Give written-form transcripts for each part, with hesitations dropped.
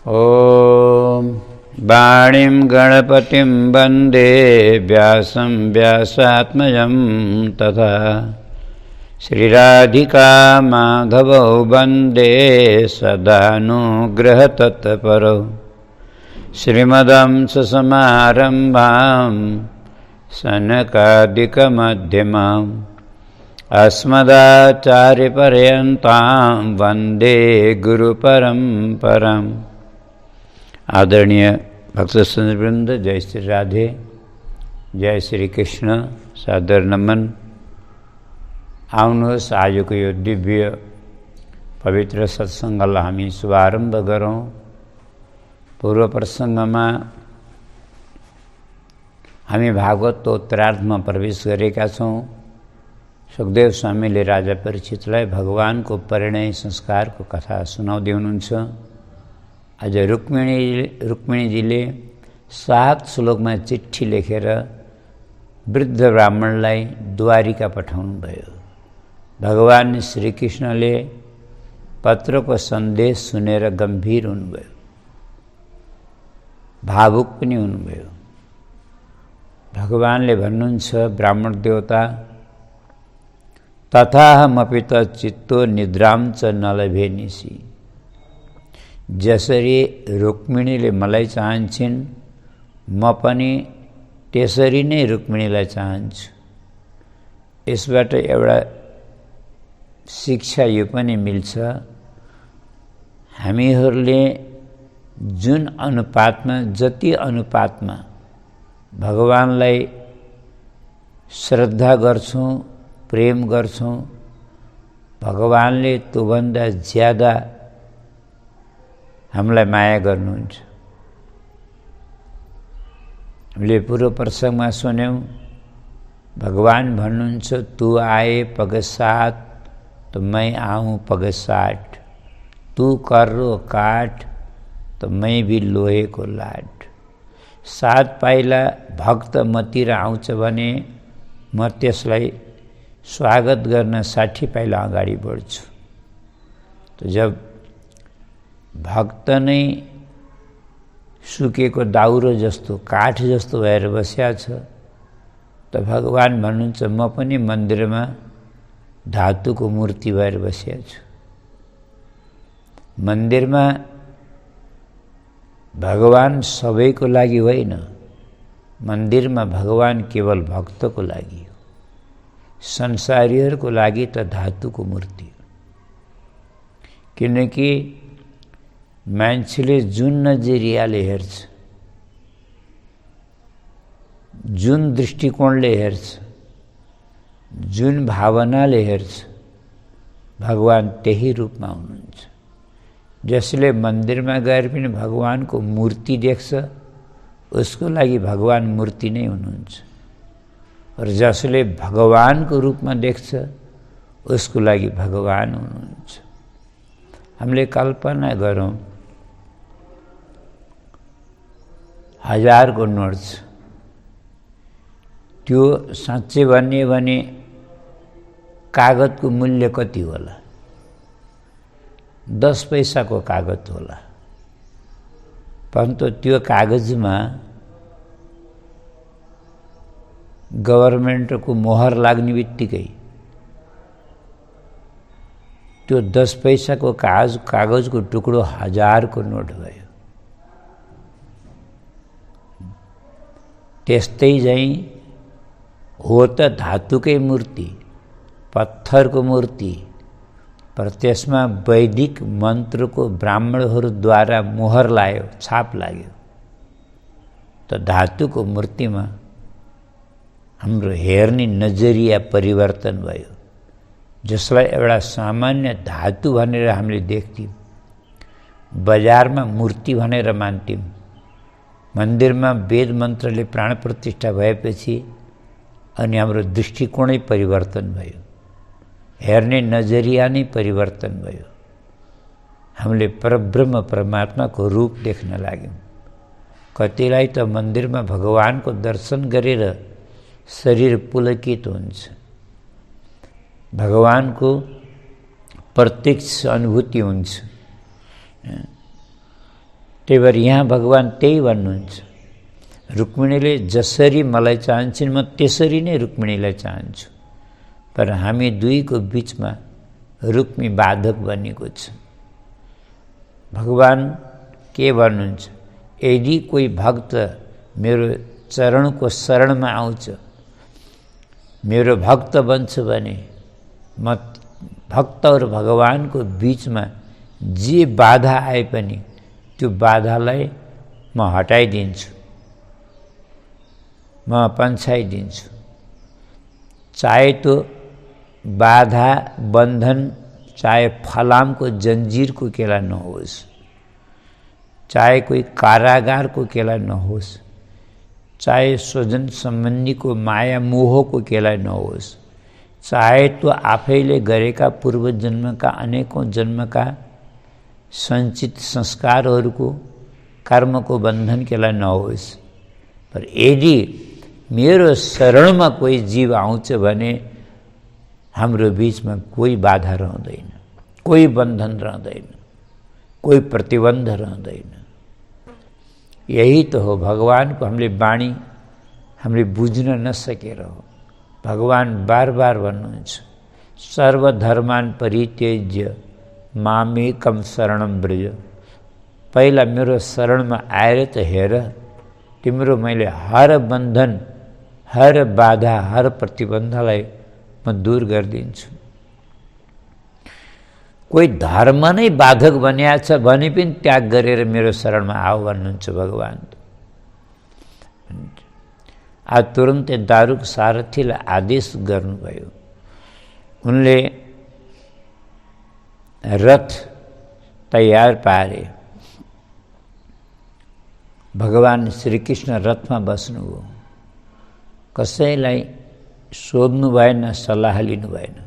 ॐ वाणीं गणपतिं वन्दे व्यासं व्यासात्मजं तथा श्रीराधिका माधवौ वन्दे सदानुग्रहतत्परौ श्रीमदंससमारम्भां सनकादिकमध्यमाम् अस्मदाचार्यपर्यन्तां वन्दे गुरुपरम्पराम्। आदरणीय भक्तवृंद, जय श्री राधे, जय श्री कृष्ण, सादर नमन। आउनुहोस् आजको यो दिव्य पवित्र सत्सङ्गलाई हामी शुभारम्भ गरौँ। पूर्व प्रसङ्गमा हामी भागवत उत्तरार्धमा प्रवेश गरेका छौँ। सुखदेव स्वामीले राजा परीक्षितलाई भगवानको परिणय संस्कारको कथा सुनाउँदै हुनुहुन्छ। आज रुक्मिणीजीले 7 श्लोकमा चिठी लेखेर वृद्ध ब्राह्मणलाई द्वारिका पठाउनु भयो। भगवान श्रीकृष्णले पत्रको सन्देश सुनेर गम्भीर हुनुभयो, भावुक पनि हुनुभयो। भगवानले भन्नुहुन्छ, ब्राह्मण देवता, तथाहमपि त चित्तो निद्रां च नलभे निशि। जसरी रुक्मिणीले मलाई चाहन्छन्, म पनि त्यसरी नै रुक्मिणीलाई चाहन्छु। यसबाट एउटा शिक्षा यो पनि मिल्छ, हामीहरूले जुन अनुपातमा, जति अनुपातमा भगवानलाई श्रद्धा गर्छौँ, प्रेम गर्छौँ, भगवानले त्योभन्दा ज्यादा हामीलाई माया गर्नुहुन्छ। हामीले पूर्व प्रसङ्गमा सुन्यौँ, भगवान भन्नुहुन्छ, तू आए पगसात तो मैं आऊँ पगसाठ, तू कर्रो काठ तो मैं भी लोहे को लाठ। 7 पाइला भक्त मतिर आउँछ भने म त्यसलाई स्वागत गर्न 60 पाइला अगाडि बढ्छु। तो जब भक्त नै सुकेको दाउरो जस्तो, काठ जस्तो भएर बस्या छ, त भगवान भन्नुहुन्छ, म पनि मन्दिरमा धातुको मूर्ति भएर बसिया छु। मन्दिरमा भगवान सबैको लागि होइन, मन्दिरमा भगवान केवल भक्तको लागि हो। संसारीहरूको लागि त धातुको मूर्ति हो। किनकि मान्छेले जुन नजरियाले हेर्छ, जुन दृष्टिकोणले हेर्छ, जुन भावनाले हेर्छ, भगवान त्यही रूपमा हुनुहुन्छ। जसले मन्दिरमा गएर पनि भगवानको मूर्ति देख्छ, उसको लागि भगवान मूर्ति नै हुनुहुन्छ। र जसले भगवानको रूपमा देख्छ, उसको लागि भगवान हुनुहुन्छ। हामीले कल्पना गरौँ, 1000 को नोट छ। त्यो साँच्चै भन्ने भने कागजको मूल्य कति होला? 10 पैसाको कागज होला। परन्तु त्यो कागजमा गभर्मेन्टको मोहर लाग्ने बित्तिकै त्यो 10 पैसाको कागजको टुक्रो 1000 को नोट भयो। त्यस्तै चाहिँ हो त धातुकै मूर्ति, पत्थरको मूर्ति, पर त्यसमा वैदिक मन्त्रको ब्राह्मणहरूद्वारा मोहर लाग्यो, छाप लाग्यो। त धातुको मूर्तिमा हाम्रो हेर्ने नजरिया परिवर्तन भयो। जसलाई एउटा सामान्य धातु भनेर हामीले देख्थ्यौँ, बजारमा मूर्ति भनेर मान्थ्यौँ, मन्दिरमा वेद मन्त्रले प्राण प्रतिष्ठा भएपछि अनि हाम्रो दृष्टिकोणै परिवर्तन भयो, हेर्ने नजरिया नै परिवर्तन भयो। हामीले परब्रह्म परमात्माको रूप देख्न लाग्यौँ। कतिलाई त मन्दिरमा भगवानको दर्शन गरेर शरीर पुलकित हुन्छ। भगवानको प्रत्यक्ष अनुभूति हुन्छ। त्यही भएर यहाँ भगवान् त्यही भन्नुहुन्छ, रुक्मिणीले जसरी मलाई चाहन्छन् म त्यसरी नै रुक्मिणीलाई चाहन्छु, पर हामी दुईको बिचमा रुक्मी बाधक बनेको छ। भगवान् के भन्नुहुन्छ, यदि कोही भक्त मेरो चरणको शरणमा आउँछ, मेरो भक्त बन्छ भने म भक्त और भगवानको बिचमा जे बाधा आए पनि त्यो बाधालाई म हटाइदिन्छु, म पन्छाइदिन्छु। चाहे तो बाधा बन्धन चाहे फलामको जंजीरको केला नहोस्, चाहे कोही कारागारको केला नहोस्, चाहे स्वजन सम्बन्धीको माया मोहको केला नहोस्, चाहे तो आफैले गरेका पूर्व जन्मका अनेकौं जन्मका सञ्चित संस्कारहरूको कर्मको बन्धन केला नहोस्, पर यदि मेरो शरणमा कोही जीव आउँछ भने हाम्रो बीचमा कोही बाधा रहँदैन, कोही बन्धन रहँदैन, कोही प्रतिबन्ध रहँदैन। यही तो हो भगवानको हामीले बाणी हामीले बुझ्न नसकेर हो। भगवान् बार बार भन्नुहुन्छ, सर्वधर्मान परित्यज्य मामेकम शरणम व्रज। पहिला मेरो शरणमा आएर त हेर, तिम्रो मैले हर बन्धन, हर बाधा, हर प्रतिबन्धलाई म दूर गरिदिन्छु। कोही धर्म नै बाधक बनिया छ भने पनि त्याग गरेर मेरो शरणमा आऊ भन्नुहुन्छ भगवान्। आज तुरन्तै दारुक सारथीलाई आदेश गर्नुभयो, उनले रथ तयार पारे। भगवान् श्रीकृष्ण रथमा बस्नुभयो, कसैलाई सोध्नु भएन, सल्लाह लिनु भएन।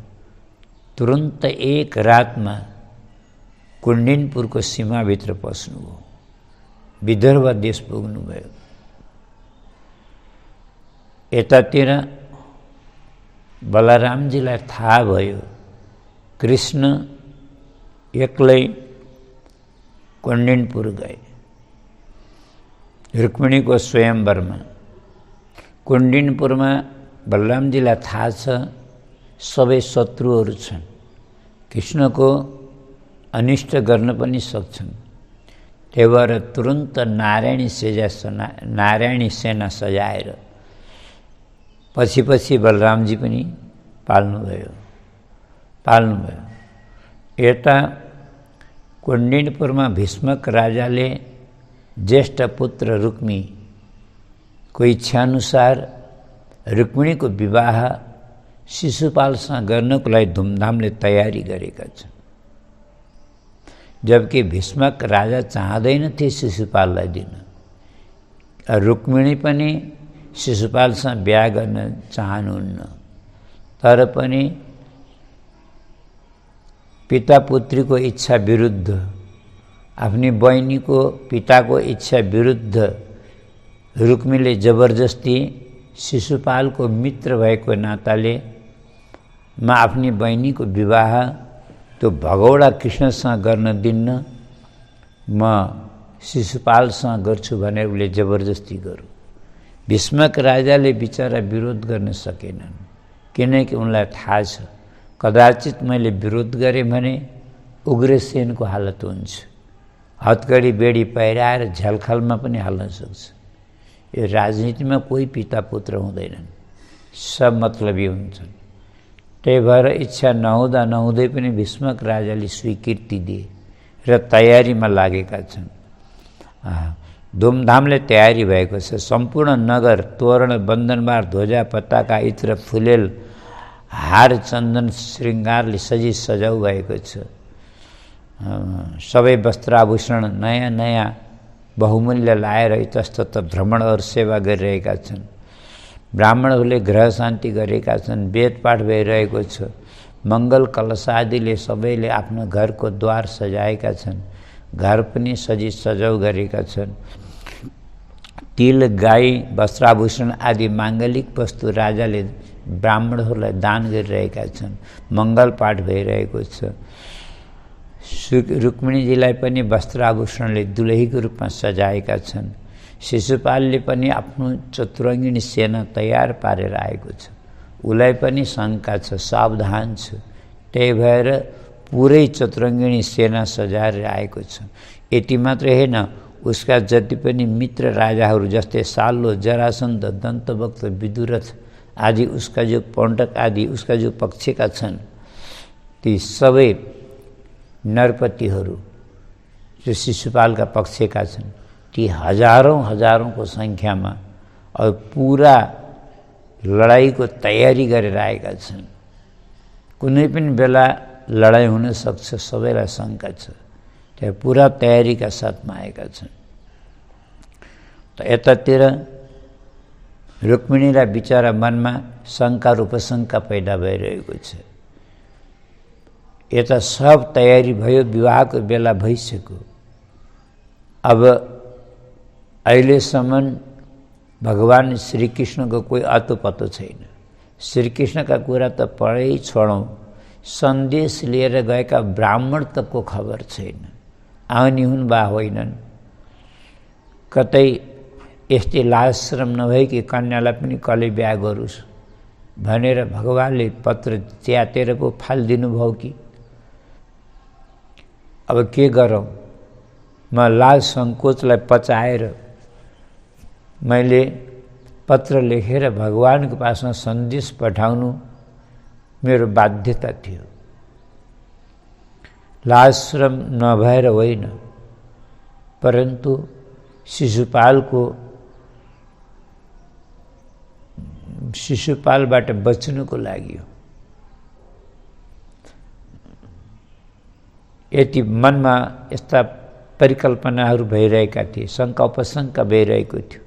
तुरन्त एक रातमा कुण्डिनपुरको सीमाभित्र पस्नुभयो, विदर्भ देश पुग्नुभयो। यतातिर बलरामजीलाई थाहा भयो कृष्ण एक्लै कुण्डिनपुर गए रुक्मिणीको स्वयंवरमा। कुण्डिनपुरमा बलरामजीलाई थाहा छ सबै शत्रुहरू छन्, कृष्णको अनिष्ट गर्न पनि सक्छन्। त्यही भएर तुरन्त नारायणी सेना सजाएर पछि पछि बलरामजी पनि पाल्नुभयो। यता कुण्डिनपुरमा भीष्मक राजाले ज्येष्ठ पुत्र रुक्मीको इच्छाअनुसार रुक्मिणीको विवाह शिशुपालसँग गर्नको लागि धुमधामले तयारी गरेका छन्। जबकि भीष्मक राजा चाहँदैनथे शिशुपाललाई दिन, रुक्मिणी पनि शिशुपालसँग बिहा गर्न चाहनुहुन्न। तर पनि पिता पुत्रीको इच्छा विरुद्ध, आफ्नी बहिनीको पिताको इच्छा विरुद्ध रुक्मीले जबरजस्ती शिशुपालको मित्र भएको नाताले म आफ्नी बहिनीको विवाह त्यो भगौडा कृष्णसँग गर्न दिन्न, म शिशुपालसँग गर्छु भनेर उसले जबरजस्ती गर्यो। भीष्मक राजाले बिचारा विरोध गर्न सकेनन्, किनकि उनलाई थाहा छ कदाचित मैले विरोध गरेँ भने उग्रसेनको हालत हुन्छ, हतकडी बेडी पहिराएर झ्यालखालमा पनि हाल्न सक्छ। यो राजनीतिमा कोही पिता पुत्र हुँदैनन्, सब मतलबी हुन्छन्। त्यही भएर इच्छा नहुँदा नहुँदै पनि भीष्मक राजाले स्वीकृति दिए र तयारीमा लागेका छन्। धुमधामले तयारी भएको छ। सम्पूर्ण नगर तोरण बन्धनबार ध्वजा पताका इत्र फुलेल हार चन्दन श्रृङ्गारले सजी सजाउ भएको छ। सबै वस्त्राभूषण नयाँ नयाँ बहुमूल्य लाएर इतस्तत भ्रमण और सेवा गरिरहेका छन्। ब्राह्मणहरूले ग्रह शान्ति गरेका छन्, वेदपाठ भइरहेको छ। मङ्गल कलश आदिले सबैले आफ्नो घरको द्वार सजाएका छन्, घर पनि सजी सजाउ गरेका छन्। तिल, गाई, वस्त्राभूषण आदि माङ्गलिक वस्तु राजाले ब्राह्मणहरूलाई दान गरिरहेका छन्। मङ्गल पाठ भइरहेको छ। रुक्मिणीजीलाई पनि वस्त्राभूषणले दुलहीको रूपमा सजाएका छन्। शिशुपालले पनि आफ्नो चतुरङ्गिनी सेना तयार पारेर आएको छ। उसलाई पनि शङ्का छ, सावधान छ। त्यही भएर पुरै चतुरङ्गिनी सेना सजाएर आएको छ। यति मात्रै होइन, उसका जति पनि मित्र राजाहरू जस्तै साल्लो, जरासन्ध, दन्तभक्त, विदुरथ आदि, उसका जो पण्डक आदि उसका जो पक्षका छन्, ती सबै नरपतिहरू जो शिशुपालका पक्षका छन्, ती हजारौँको सङ्ख्यामा और पुरा लडाइँको तयारी गरेर आएका छन्। कुनै पनि बेला लडाइँ हुन सक्छ, सबैलाई शङ्का छ। त्यहाँ पुरा तयारीका साथमा आएका छन्। त यतातिर रुक्मिणीलाई बिचरा मनमा शङ्का र उपशङ्का पैदा भइरहेको छ। यता सब तयारी भयो, विवाहको बेला भइसक्यो। अब अहिलेसम्म भगवान श्रीकृष्णको कोही अत्तो छैन। श्रीकृष्णका कुरा त पढै छोडौँ, सन्देश लिएर गएका ब्राह्मण तकको खबर छैन। आउने हुन् वा होइनन्। कतै यस्तै लाजश्रम नभएकी कन्यालाई पनि कसले बिहा गरोस् भनेर भगवानले पत्र च्यातेर पो फालिदिनु भयो कि। अब के गरौँ? म लाज सङ्कोचलाई पचाएर मैले पत्र लेखेर भगवानको पासमा सन्देश पठाउनु मेरो बाध्यता थियो। लाजश्रम नभएर होइन, परन्तु शिशुपालबाट बच्नुको लागि हो। यति मनमा यस्ता परिकल्पनाहरू भइरहेका थिए, शङ्का उपशङ्का भइरहेको थियो।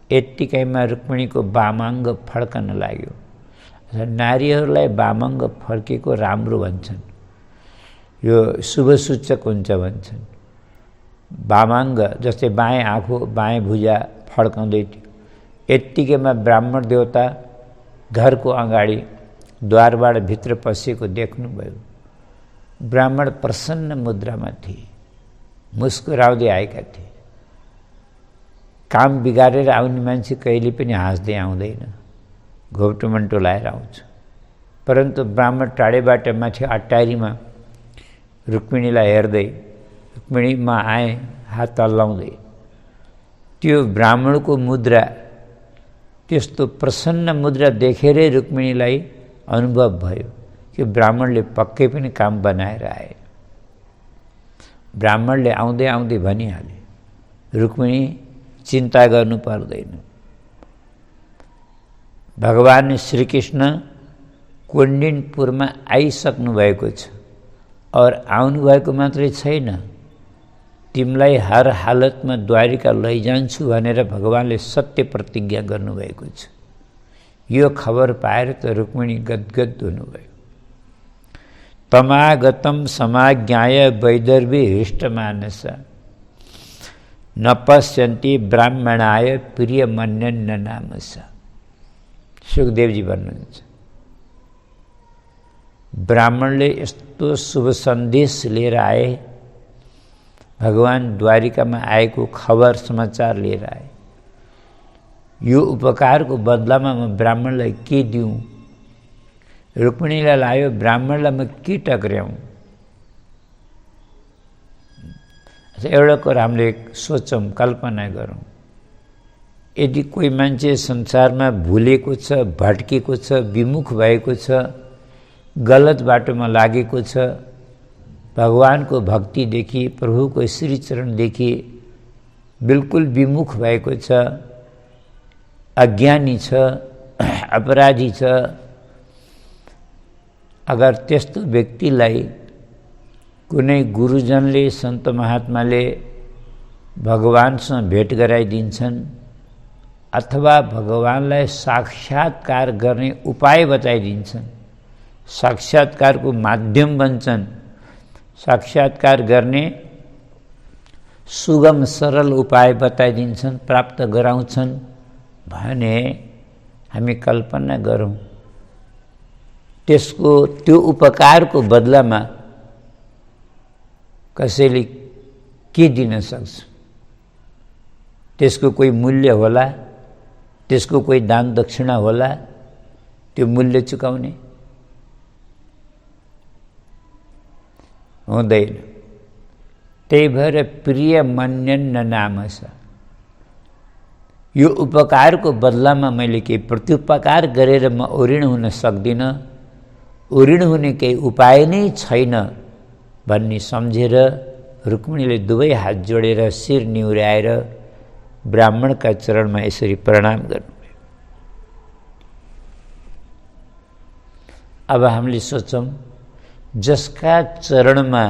यत्तिकैमा रुक्मिणीको वामाङ्ग फड्कन लाग्यो। नारीहरूलाई वामाङ्ग फर्केको राम्रो भन्छन्, यो शुभ सूचक हुन्छ भन्छन्। वामाङ्ग जस्तै बाएँ आँखो, बाएँ भुजा फड्काउँदै थियो। यत्तिकैमा ब्राह्मण देवता घरको अगाडि द्वारबाट भित्र पसेको देख्नुभयो। ब्राह्मण प्रसन्न मुद्रामा थिए, मुस्कुराउँदै आएका थिए। काम बिगारेर आउने मान्छे कहिले पनि हाँस्दै आउँदैन, घोप्टोमन्टो लाएर आउँछ। परन्तु ब्राह्मण टाढेबाट माथि अट्टारीमा रुक्मिणीलाई हेर्दै, रुक्मिणी म आएँ हात हल्लाउँदै, त्यो ब्राह्मणको मुद्रा, त्यस्तो प्रसन्न मुद्रा देखेरै रुक्मिणीलाई अनुभव भयो कि ब्राह्मणले पक्कै पनि काम बनाएर आए। ब्राह्मणले आउँदै आउँदै भनिहाले, रुक्मिणी चिन्ता गर्नु पर्दैन, भगवान श्रीकृष्ण कुण्डिनपुरमा आइसक्नु भएको छ। और आउनुभएको मात्रै छैन, तिमीलाई हर हालतमा द्वारिका लैजान्छु भनेर भगवानले सत्य प्रतिज्ञा गर्नुभएको छ। यो खबर पाएर त रुक्मिणी गदगद हुनुभयो। तमागतम समाज्ञाय वैदर्भी हृष्टमानस न पश्यन्ति ब्राह्मणाय प्रिय मन्यन्न नामस। सुखदेवजी भन्नुहुन्छ, ब्राह्मणले यस्तो शुभ सन्देश लिएर आए, भगवान द्वारिकामा आएको खबर समाचार लिएर आए। यो उपकारको बदलामा म ब्राह्मणलाई के दिउँ? रुक्मिणीलाई लायो, ब्राह्मणलाई म के टक्र्याउँ? एउटा कुरा हामीले सोचौँ, कल्पना गरौँ। यदि कोही मान्छे संसारमा भुलेको छ, भट्केको छ, विमुख भएको छ, गलत बाटोमा लागेको छ, भगवानको भक्तिदेखि, प्रभुको श्रीचरणदेखि बिल्कुल विमुख भएको छ, अज्ञानी छ, अपराधी छ, अगर त्यस्तो व्यक्तिलाई कुनै गुरुजनले, सन्त महात्माले भगवानसँग भेट गराइदिन्छन् अथवा भगवानलाई साक्षात्कार गर्ने उपाय बताइदिन्छन्, साक्षात्कारको माध्यम बन्छन्, साक्षात्कार गर्ने सुगम सरल उपाय बताइदिन्छन्, प्राप्त गराउँछन् भने हामी कल्पना गरौँ, त्यसको त्यो उपकारको बदलामा कसैले के दिन सक्छ? त्यसको कोही मूल्य होला, त्यसको कोही दान दक्षिणा होला, त्यो मूल्य चुकाउने हुँदैन। त्यही भएर प्रिय मन्यन्न नामस, यो उपकारको बदलामा मैले केही प्रत्युपकार गरेर म ऋण हुन सक्दिनँ, ऋण हुने केही उपाय नै छैन भन्ने सम्झेर रुक्मिणीले दुवै हात जोडेर शिर निहुर्याएर ब्राह्मणका चरणमा यसरी प्रणाम गर्नुभयो। अब हामीले सोचौँ, जसका चरणमा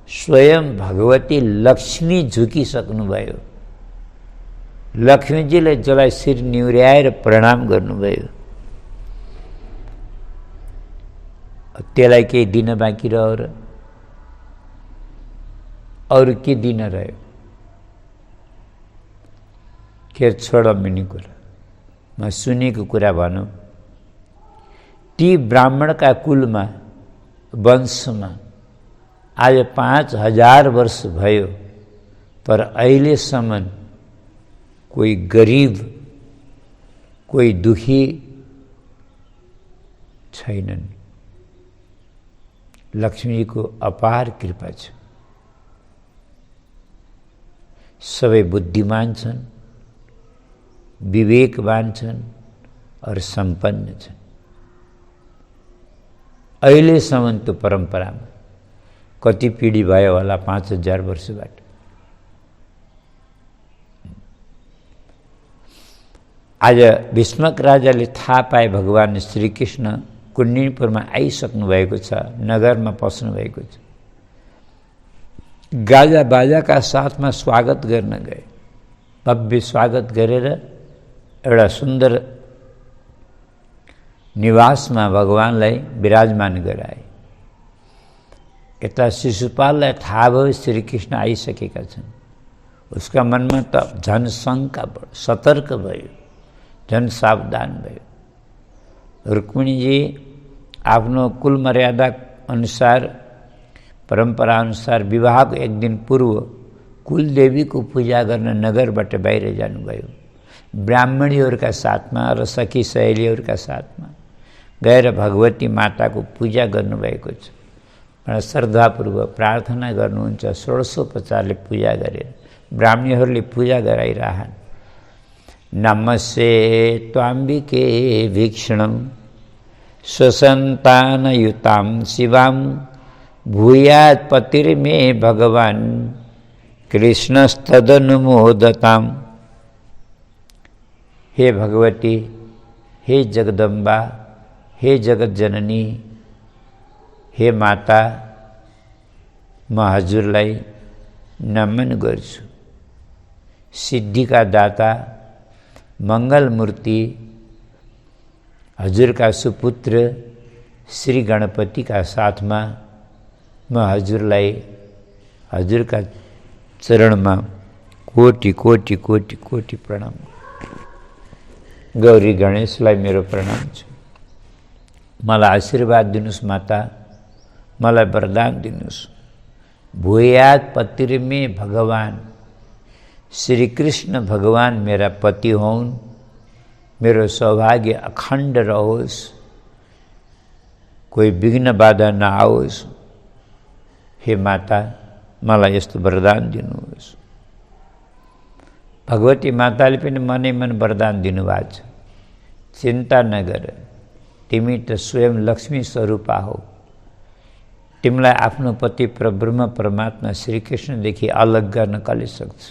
स्वयं भगवती लक्ष्मी झुकिसक्नुभयो, लक्ष्मीजीले जसलाई शिर निहुर्याएर प्रणाम गर्नुभयो, त्यसलाई केही दिन बाँकी रह्यो र? अरू के दिन रह्यो? खेर छोड मिनी कुरा, म सुनेको कुरा भनौँ। ती ब्राह्मणका कुलमा, वंशमा आज 5000 वर्ष भयो, तर अहिलेसम्म कोही गरिब, कोही दुखी छैनन्। लक्ष्मीको अपार कृपा छ। सबै बुद्धिमान छन्, विवेकवान छन् और सम्पन्न छन्। अहिलेसम्म त्यो परम्परामा कति पिढी भयो होला? 5000 वर्षबाट। आज भीष्मक राजाले थाहा पाए भगवान श्रीकृष्ण कुन्नीपुरमा आइसक्नु भएको छ, नगरमा पस्नु भएको छ। गाजा बाजाका साथमा स्वागत गर्न गए। भव्य स्वागत गरेर एउटा सुन्दर निवासमा भगवानलाई विराजमान गराए। यता शिशुपाललाई थाहा भयो श्रीकृष्ण आइसकेका छन्। उसका मनमा त झन शङ्का बढ्यो, सतर्क भयो, झन सावधान भयो। रुक्मिणीजी आफ्नो कुल मर्यादा अनुसार, परम्परा अनुसार विवाहको एक दिन पूर्व कुलदेवीको पूजा गर्न नगरबाट बाहिर जानुभयो। ब्राह्मणीहरूका साथमा र सखी सहेलीहरूका साथमा गएर भगवती माताको पूजा गर्नुभएको छ। श्रद्धापूर्वक प्रार्थना गर्नुहुन्छ। षोडशोपचारले पूजा गरेर ब्राह्मणीहरूले पूजा गराइरहन्। नमस्ते त्वाम्बिके भीक्षणं स्वसन्तानयुतां शिवां भूयात् पतिर्मे भगवान् कृष्णस्तदनुमोदताम्। हे भगवती, हे जगदम्बा, हे जगत जननी, हे माता, म हजुरलाई नमन गर्छु। सिद्धिका दाता, मङ्गलमूर्ति, हजुरका सुपुत्र श्री गणपतिका साथमा म हजुरलाई, हजुरका चरणमा कोटि कोटि कोटि कोटि प्रणाम। गौरी गणेशलाई मेरो प्रणाम छ। मलाई आशीर्वाद दिनुस् माता, मलाई वरदान दिनुस्। भूयात् पतिर्मे भगवान, श्री कृष्ण भगवान मेरा पति होउन्, मेरो सौभाग्य अखण्ड रहोस्, कोही विघ्न बाधा नआओस्। हे माता, मलाई यस्तो वरदान दिनुहोस्। भगवती माताले पनि मनै मन वरदान दिनुभएको छ। चिन्ता नगर, तिमी त स्वयं लक्ष्मी स्वरूपा हौ। तिमीलाई आफ्नो पति परब्रह्म परमात्मा श्रीकृष्णदेखि अलग गर्न कसले सक्छ?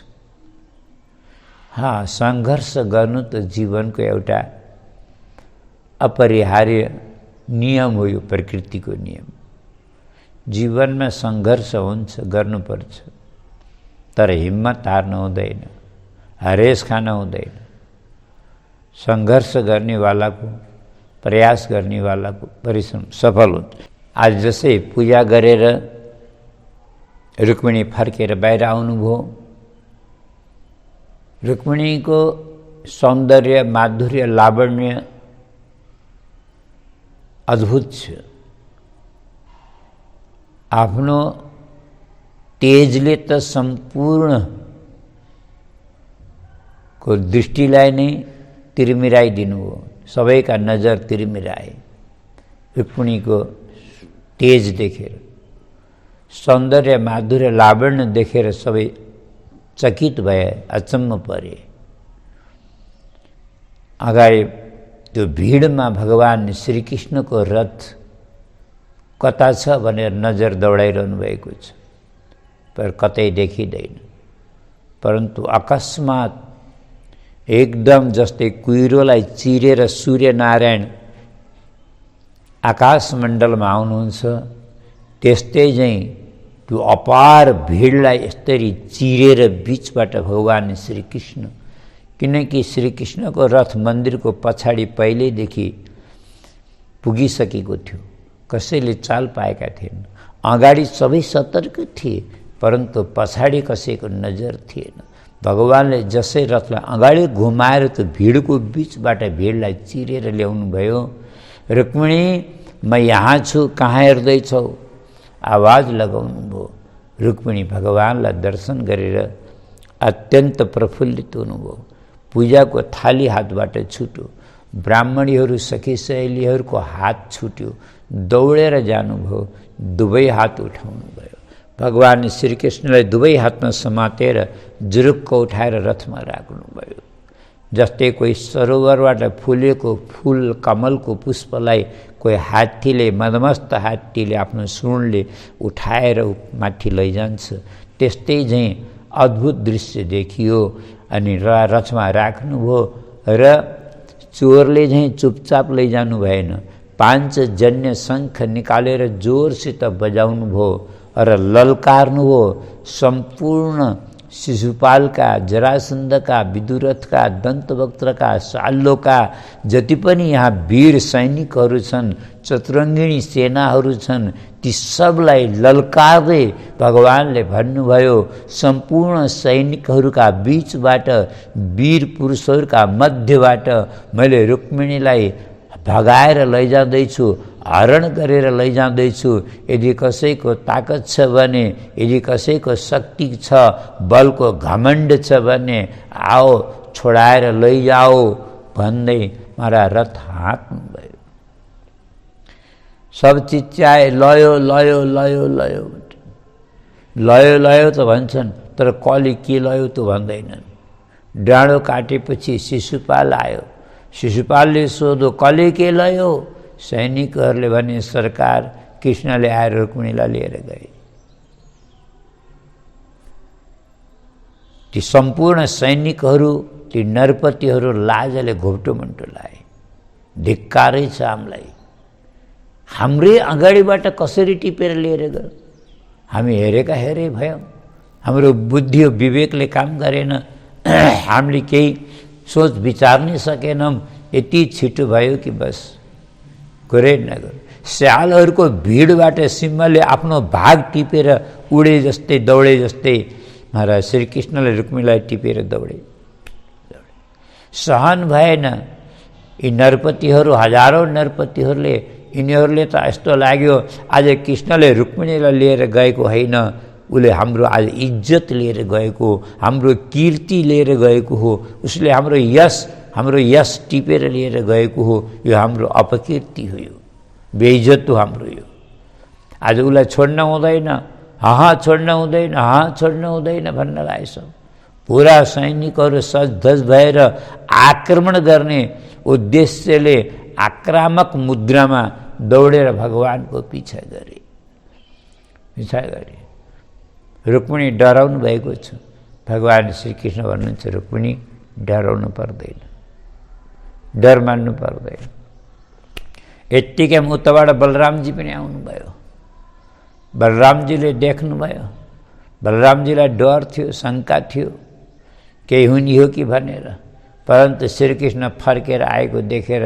सङ्घर्ष गर्नु त जीवनको एउटा अपरिहार्य नियम हो। यो प्रकृतिको नियम। जीवनमा सङ्घर्ष हुन्छ, गर्नुपर्छ, तर हिम्मत हार्नु हुँदैन, हरेस खान हुँदैन। सङ्घर्ष गर्नेवालाको, प्रयास गर्नेवालाको परिश्रम सफल हुन्छ। आज जसै पूजा गरेर रुक्मिणी फर्केर बाहिर आउनुभयो, रुक्मिणीको सौन्दर्य, माधुर्य, लावण्य अद्भुत छ। आफ्नो तेजले त सम्पूर्ण को दृष्टिलाई नै तिरमिराइदिनु हो, सबैका नजर तिरमिराए। रुक्मिणीको तेज देखेर, सौन्दर्य माधुर्य लावण्य देखेर सबै चकित भए, अचम्म परे। अगाडि त्यो भिडमा भगवान श्रीकृष्णको रथ कता छ भनेर नजर दौडाइरहनु भएको छ, पर कतै देखिँदैन। परन्तु अकस्मात एकदम जस्तै कुहिरोलाई चिरेर सूर्यनारायण आकाशमण्डलमा आउनुहुन्छ, त्यस्तै चाहिँ त्यो अपार भिडलाई यसरी चिरेर बीचबाट भगवान श्रीकृष्ण, किनकि श्रीकृष्णको रथ मन्दिरको पछाडि पहिल्यैदेखि पुगिसकेको थियो, कसैले चाल पाएका थिएन। अगाडि सबै सतर्क थिए, परन्तु पछाडि कसैको नजर थिएन। भगवानले जसै रथलाई अगाडि घुमाएर त्यो भिडको बीचबाट भिडलाई चिरेर ल्याउनु भयो। रुक्मिणी, म यहाँ छु, कहाँ हेर्दैछौ? आवाज लगाउनु भयो। रुक्मिणी भगवानलाई दर्शन गरेर अत्यन्त प्रफुल्लित हुनुभयो। पूजाको थाली हातबाट छुट्यो, ब्राह्मणीहरू सखी सहेलीहरूको हात छुट्यो, दौडेर जानुभयो, दुवै हात उठाउनु भयो। भगवान श्रीकृष्णलाई दुवै हातमा समातेर जुरुक्क उठाएर रथमा राख्नुभयो। जस्तै कोही सरोवरबाट फुलेको फूल कमलको पुष्पलाई कोही हात्तीले, मदमस्त हात्तीले आफ्नो सुँडले उठाएर माथि लैजान्छ, त्यस्तै चाहिँ अद्भुत दृश्य देखियो। अनि रथमा राख्नुभयो र चोरले चाहिँ चुपचाप लैजानु भएन, पाञ्चजन्य शङ्ख निकालेर जोरसित बजाउनु भयो र ललकार्नुभयो। सम्पूर्ण शिशुपालका, जरासन्धका, विदुरथका, दन्तवक्त्रका, साल्लोका जति पनि यहाँ वीर सैनिकहरू छन्, चतुरङ्गिणी सेनाहरू छन्, ती सबलाई ललकार्दै भगवानले भन्नुभयो, सम्पूर्ण सैनिकहरूका बीचबाट, वीर पुरुषहरूका मध्यबाट मैले रुक्मिणीलाई भगाएर लैजाँदैछु, हरण गरेर लैजाँदैछु। यदि कसैको ताकत छ भने, यदि कसैको शक्ति छ, बलको घमण्ड छ भने आओ छोडाएर लैजाओ भन्दै मारा रथ हाँक्नुभयो। सब चिच्याए, लयो लयो लयो लयो लयो लयो त भन्छन्, तर कली के लयो त भन्दैनन्। डाँडो काटेपछि शिशुपाल आयो। शिशुपालले सोध्यो, कली के लयो? सैनिकहरूले भने, सरकार कृष्णले आएर रुक्मिणीलाई लिएर गए। ती सम्पूर्ण सैनिकहरू, ती नरपतिहरू लाजले घोप्टो मुन्टो लाए। धिक्कारै छ हामीलाई, हाम्रै अगाडिबाट कसरी टिपेर लिएर गयो? हामी हेरेका हेरे भयौँ, हाम्रो बुद्धि विवेकले काम गरेन, हामीले केही सोच विचार नै सकेनौँ। यति छिटो भयो कि बस कुरै नगर। स्यालहरूको भिडबाट सिंहले आफ्नो भाग टिपेर उडे जस्तै, दौडे जस्तै महाराज श्रीकृष्णले रुक्मिणीलाई टिपेर दौडे। सहन भएन। यी नरपतिहरू, हजारौँ नरपतिहरूले, यिनीहरूले त यस्तो लाग्यो आज कृष्णले रुक्मिणीलाई लिएर गएको होइन, उसले हाम्रो आज इज्जत लिएर गएको, हाम्रो कीर्ति लिएर गएको हो, उसले हाम्रो यश टिपेर लिएर गएको हो, यो हाम्रो अपकीर्ति हो, यो बेइज्जत हो हाम्रो यो। आज उसलाई छोड्न हुँदैन, छोड्न हुँदैन, छोड्न हुँदैन भन्न लागेछ। पुरा सैनिकहरू सजधज भएर आक्रमण गर्ने उद्देश्यले आक्रामक मुद्रामा दौडेर भगवानको पिछा गरे। रुक्मिणी डराउनु भएको छ। भगवान श्रीकृष्ण भन्नुहुन्छ, रुक्मिणी डराउनु पर्दैन, डर मान्नु पर्दैन। यत्तिकै उताबाट बलरामजी पनि आउनुभयो। बलरामजीले देख्नुभयो, बलरामजीलाई डर थियो, शङ्का थियो, केही हुने हो कि भनेर। परन्तु श्रीकृष्ण फर्केर आएको देखेर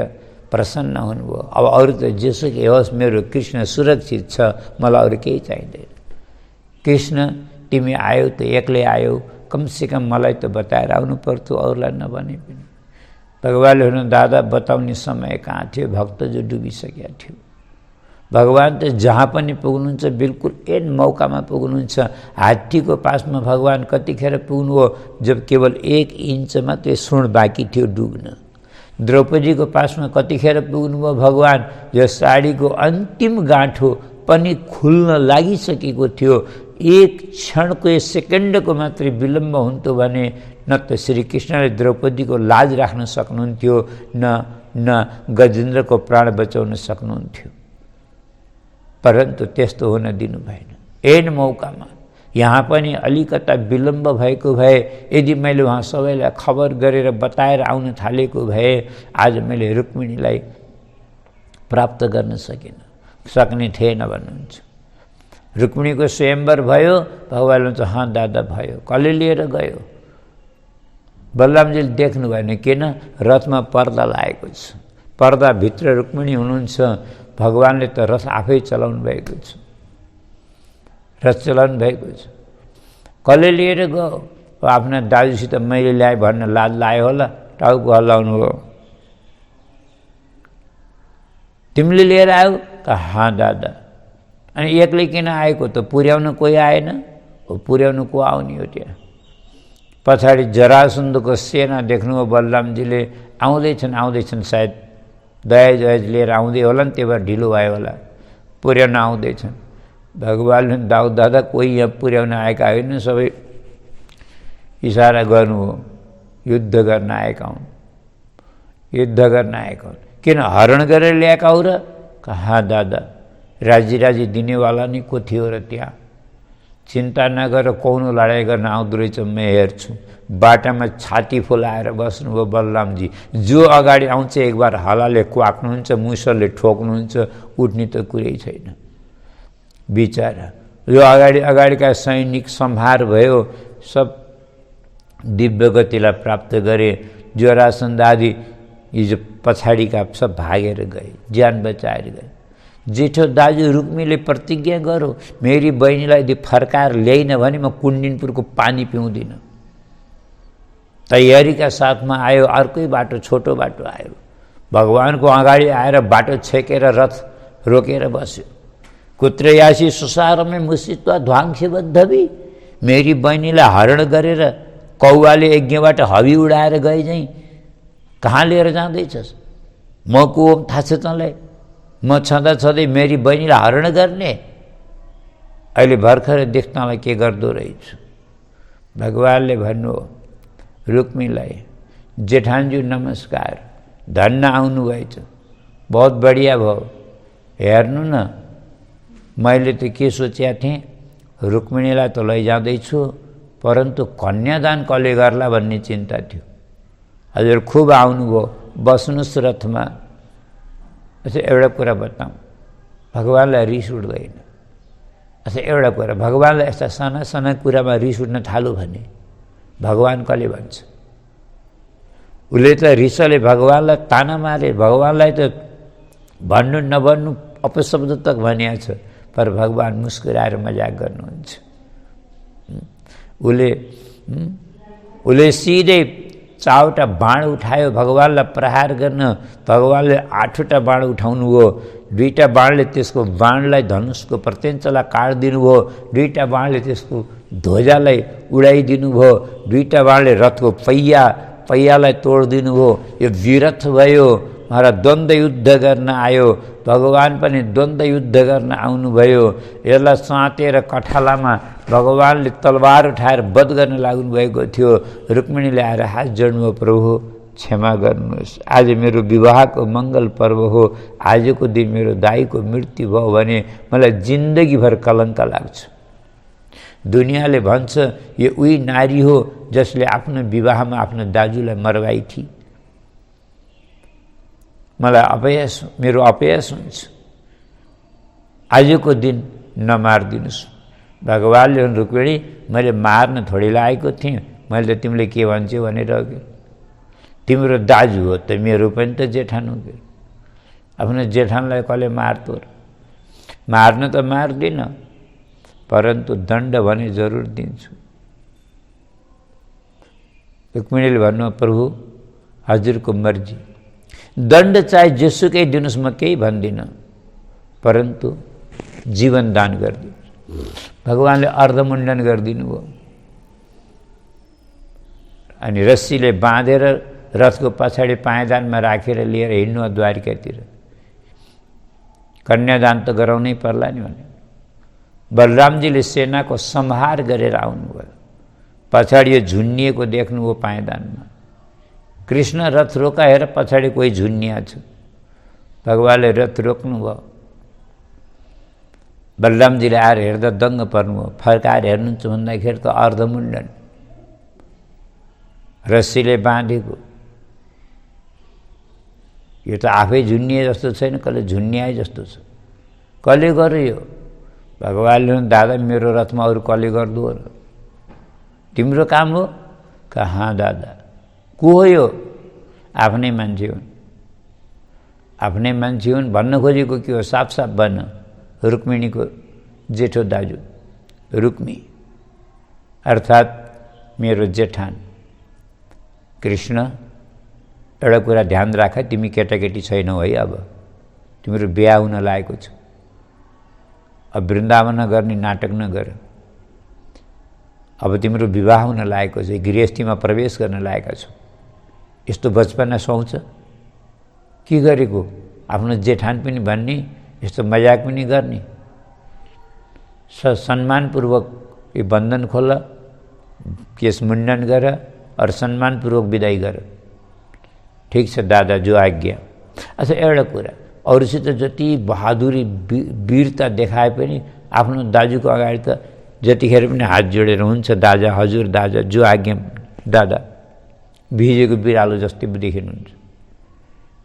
प्रसन्न हुनुभयो। अब अरू त जेसुकै होस्, मेरो कृष्ण सुरक्षित छ, मलाई अरू केही चाहिँदैन। कृष्ण, तिमी आयौ त एक्लै आयौ, कमसेकम मलाई त बताएर आउनु पर्थ्यो, अरूलाई नभने पनि। भगवानले हुनु, दादा बताउने समय कहाँ थियो, भक्त जो डुबिसकेका थियो। भगवान त जहाँ पनि पुग्नुहुन्छ बिल्कुल एन मौकामा पुग्नुहुन्छ। हात्तीको पासमा भगवान कतिखेर पुग्नु हो जब केवल 1 इन्च मात्रै सुन बाँकी थियो डुब्न। द्रौपदीको पासमा कतिखेर पुग्नुभयो भगवान यो साडीको अन्तिम गाँठो पनि खुल्न लागिसकेको थियो। 1 क्षणको 1 सेकेन्डको मात्रै विलम्ब हुन्थ्यो भने न त श्रीकृष्णले द्रौपदीको लाज राख्न सक्नुहुन्थ्यो न गजेन्द्रको प्राण बचाउन सक्नुहुन्थ्यो। परन्तु त्यस्तो हुन दिनु भएन। एन मौकामा यहाँ पनि अलिकता विलम्ब भएको भए यदि मैले उहाँ सबैलाई खबर गरेर बताएर आउन थालेको भए आज मैले रुक्मिणीलाई प्राप्त गर्न सक्ने थिएन भन्नुहुन्छ। रुक्मिणीको स्वयंवर भयो। भगवान्ले भन्छ हाँ दादा भयो। कसले लिएर गयो? बलरामजीले देख्नु भएन। किन? रथमा पर्दा लागेको छ। पर्दाभित्र रुक्मिणी हुनुहुन्छ। भगवान्ले त रथ आफै चलाउनु भएको छ। रथ चलाउनु भएको छ। कसले लिएर गयो? आफ्ना दाजुसित मैले ल्याएँ भन्न लाज लायो होला, टाउको हल्लाउनु हो। तिमीले लिएर आयो? हाँ दादा। अनि एक्लै किन आएको त? पुर्याउन कोही आएन? पुर्याउनु को आउने हो? त्यहाँ पछाडि जरासन्धको सेना देख्नुभयो बलरामजीले। आउँदैछन् सायद दहेज लिएर आउँदै होला नि, त्यही भएर ढिलो भयो होला। पुर्याउन आउँदैछन्। भगवान्ले दादा कोही यहाँ पुर्याउन आएका होइन, सबै इसारा गर्नु हो, युद्ध गर्न आएका हुन्। युद्ध गर्न आएका हुन्। किन हरण गरेर ल्याएका हो र? हाँ दादा। राजी दिनेवाला नि को थियो र त्यहाँ? चिन्ता नगर, कौनो लडाइँ गर्न आउँदो रहेछ, म हेर्छु। बाटामा छाती फुलाएर बस्नुभयो बलरामजी। जो अगाडि आउँछ एक बार हलाले क्वाक्नुहुन्छ, मुसलले ठोक्नुहुन्छ, उठ्ने त कुरै छैन बिचारा। यो अगाडिका सैनिक संहार भयो, सब दिव्य गतिलाई प्राप्त गरे। जरासन्ध आदि हिजो पछाडिका सब भागेर गए, ज्यान बचाएर गए। जेठो दाजु रुक्मीले प्रतिज्ञा गरो, मेरी बहिनीलाई यदि फर्काएर ल्याइन भने म कुण्डिनपुरको पानी पिउँदिनँ। तयारीका साथमा आयो। अर्कै बाटो, छोटो बाटो आयो। भगवानको अगाडि आएर बाटो छेकेर रथ रोकेर बस्यो। कुत्रयासी सुसारमै मुसित्वा ध्वांसेवद्धवी। मेरी बहिनीलाई हरण गरेर कौवाले यज्ञबाट हवी उडाएर गए चाहिँ कहाँ लिएर जाँदैछस्? म को हो थाहा छ तँलाई? म छँदै मेरी बहिनीलाई हरण गर्ने? अहिले भर्खर देख्नलाई के गर्दो रहेछु? भगवान्ले भन्नु रुक्मीलाई, जेठानज्यू नमस्कार, धन्न आउनुभएछ, बहुत बढिया भयो। हेर्नु न, मैले त के सोचेको थिएँ, रुक्मिणीलाई त लैजाँदैछु, परन्तु कन्यादान कसले गर्ला भन्ने चिन्ता थियो। हजुर खुब आउनुभयो, बस्नुहोस् रथमा। अच्छा एउटा कुरा बताऊँ, भगवान्लाई रिस उठ्दैन। अच्छा एउटा कुरा, भगवान्लाई यस्ता साना साना कुरामा रिस उठ्न थाल्यो भने भगवान कसले भन्छ? उसले त रिसले भगवान्लाई ताना मारे। भगवान्लाई त भन्नु नभन्नु अपशब्द तक भनिएको छ, पर भगवान मुस्कुराएर मजाक गर्नुहुन्छ। उसले सिधै 4वटा बाण उठायो भगवान्लाई प्रहार गर्न। भगवान्ले 8वटा बाण उठाउनु हो। 2टा बाणले त्यसको बाणलाई, धनुषको प्रत्यञ्चलाई काटिदिनु भयो। 2टा बाणले त्यसको ध्वजालाई उडाइदिनु भयो। 2टा बाणले रथको पहियालाई तोडिदिनु भयो। यो वीरथ भयो। महाराज द्वन्द्व युद्ध गर्न आयो। भगवान पनि द्वन्द्व युद्ध गर्न आउनुभयो। यसलाई साँतेर कठालामा भगवानले तलवार उठाएर वध गर्न लाग्नु भएको थियो। रुक्मिणीले आएर हात जोड्नुभयो, प्रभु क्षमा गर्नुहोस्, आज मेरो विवाहको मङ्गल पर्व हो, आजको दिन मेरो दाईको मृत्यु भयो भने मलाई जिन्दगीभर कलङ्क लाग्छ। दुनियाँले भन्छ यो उही नारी हो जसले आफ्नो विवाहमा आफ्नो दाजुलाई मरवाई थिए। मलाई मेरो अपयश हुन्छ। आजको दिन नमारिदिनुहोस्। भगवान्ले रुक्मिणी, मैले मार्न थोडी लागेको थिएँ, मैले त तिमीले के भन्छौ भनेर अघि। तिम्रो दाजु हो त, मेरो पनि त जेठान हो। आफ्नो जेठानलाई कसले मार्तो? मार्न त मार्दिन, परन्तु दण्ड भने जरुर दिन्छु। रुक्मिणीले भन्नु, प्रभु हजुरको मर्जी, दण्ड चाहे जेसुकै दिनुहोस्, म केही भन्दिनँ, परन्तु जीवन दान गरिदिनु। भगवानले अर्धमुण्डन गरिदिनु भयो। अनि रस्सीले बाँधेर रथको पछाडि पायदानमा राखेर लिएर हिँड्नु द्वारिकातिर। कन्यादान त गराउनै पर्ला नि भने बलरामजीले सेनाको संहार गरेर आउनुभयो। पछाडि यो झुन्निएको देख्नुभयो पायदानमा। कृष्ण रथ रोकाएर पछाडि कोही झुन्निया छ। भगवानले रथ रोक्नुभयो। बलरामजीले आएर हेर्दा दङ्ग पर्नुभयो। फर्काएर हेर्नुहुन्छ भन्दाखेरि त अर्धमुण्डन, रस्सीले बाँधेको। यो त आफै झुन्निए जस्तो छैन, कसले झुन्निआए जस्तो छ। कसले गर्यो यो? भगवानले दादा मेरो रथमा अरू कसले गर्दो हो र? तिम्रो काम हो? कहाँ दादा, को हो यो? आफ्नै मान्छे हुन्। आफ्नै मान्छे हुन् भन्न खोजेको के हो? साफ साफ भन्न। रुक्मिणीको जेठो दाजु रुक्मी अर्थात् मेरो जेठान कृष्ण। एउटा कुरा ध्यान राख, तिमी केटाकेटी छैनौ है। अब तिम्रो बिहा हुन लागेको छ। अब वृन्दावन गर्ने नाटक नगर। अब तिम्रो विवाह हुन लागेको छ, गृहस्थीमा प्रवेश गर्न लागेका छौ। यस्तो बचपना सुहाउँछ? के गरेको? आफ्नो जेठान पनि भन्ने, यस्तो मजाक पनि गर्ने। सम्मानपूर्वक यो बन्धन खोल, केस मुण्डन गर और सम्मानपूर्वक विदाई गर। ठिक छ दादा, जो आज्ञा। अच्छा, एउटा कुरा, अरूसित जति बहादुरी वीरता देखाए पनि आफ्नो दाजुको अगाडि त जतिखेर पनि हात जोडेर हुन्छ दादा, हजुर दादा, जो आज्ञा दादा। भिजेको बिरालो जस्तै देखिनुहुन्छ।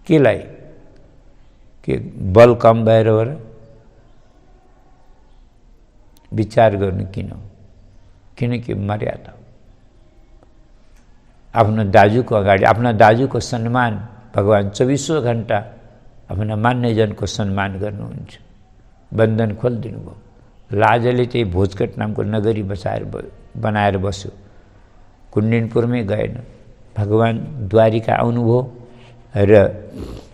केलाई? के बल कम भएर हो र? विचार गर्नु किन? किनकि मर्यादा। आफ्नो दाजुको अगाडि, आफ्ना दाजुको सम्मान भगवान 24 घण्टा आफ्ना मान्यजनको सम्मान गर्नुहुन्छ। बन्धन खोलिदिनु भयो। लाजले चाहिँ भोजकट नामको नगरी बनाएर बस्यो। कुण्डिनपुरमै गएन। भगवान द्वारिका आउनुभयो र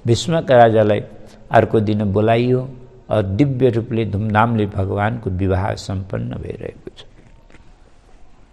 भीष्मका राजालाई अर्को दिन बोलाइयो और दिव्य रूपले धुमधामले भगवानको विवाह सम्पन्न भइरहेको छ।